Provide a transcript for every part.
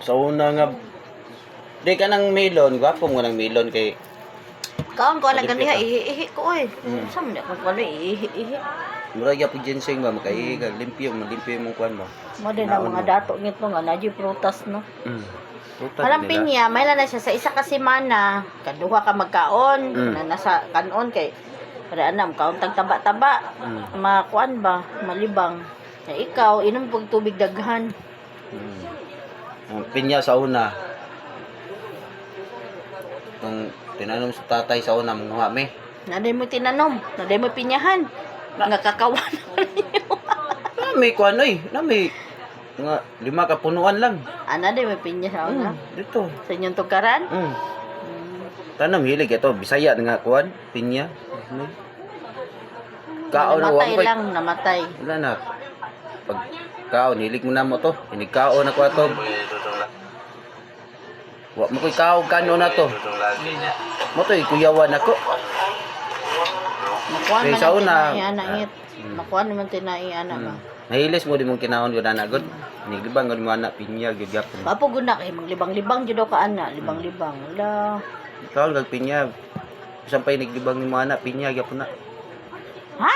Sa una nga, di ka ng melon, gwapo mo ng melon kay Kaon ko lang Malipit, ganiha ah. ihi ko eh. Mm. Saan mo ko ano ihi. mura gyud ginseng ba makay ka limpyo mong kuan ba. Mo din ang mga dato nito nga nadyo prutas no. Mm. Tutas Alam nila. pinya, may na siya sa isa ka semana, kaduha ka magkaon, Mm. na nasa kanon kay para anam kaon tag taba-taba. Mm. Makuan ba, malibang. Na ikaw inom pag tubig daghan. Mm. Ang pinya sa una. Kung tinanom sa tatay sa una manguha me. Naday mo tinanom, naday mo pinyahan. Nga kakawan. Nami kuan oy, nami nga 5 ka punuan lang. Ana day mo pinya sa una. Dito. Sa inyong tukaran. Mm. Tanam hilig ito, Bisaya nga kuan, pinya. Kaon na Namatay wang lang, namatay. wala na. Pag kaon hilig mo na mo to, inikaon ako ato. Wa mo koy kaon kano na to. Mo to kuyawan ako. Makuan Kay man sa ang una, tinai-ana it. Makuan naman tinai-ana ba. Nahilis mo di mong kinaon gud ana gud. Nigibang gud mo ana pinya gud gyapon. Papo gud na kay maglibang-libang jud ka ana, libang-libang. La. Kaon gag pinya. Sampay niglibang ni mo ana pinya gyapon na. Ha?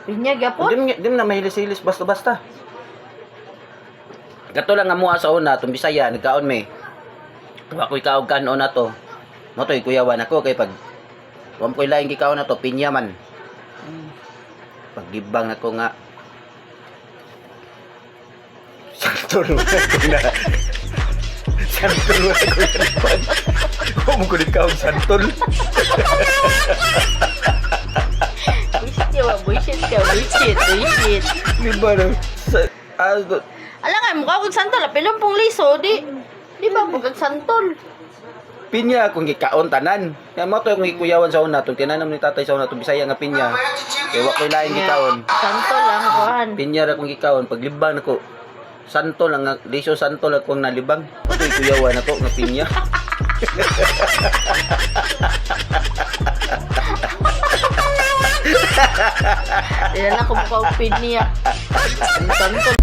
Pinya gyapon? Di na mahilis-hilis basta-basta. Gato lang nga mo sa una, itong Bisaya, nagkaon me. Wa ko'y kaog kanon na to. Mo to'y kuyawan ako kay pag wam ko'y laing gikaon na to, pinya man. Paglibang ako nga. Santol mo ako na. Santol mo ako na. Kung mo ko kaog santol. Bullshit ka. Bullshit. Di ba no? Ala nga, mukha kong santol. Apilong pong liso, di ba mo kag santol? Pinya akong gikaon tanan. Kaya mo to yung ikuyawan sa una, itong tinanam ni tatay sa una, itong Bisaya nga pinya. Kaya wa ko'y laing gikaon. Santol lang, kuhan. Pinya ra kong gikaon, paglibang ako, santo lang, liso santo lang akong nalibang. Ito ikuyawan ako, nga pinya. Dinala ko mukha kong pinya. Santol.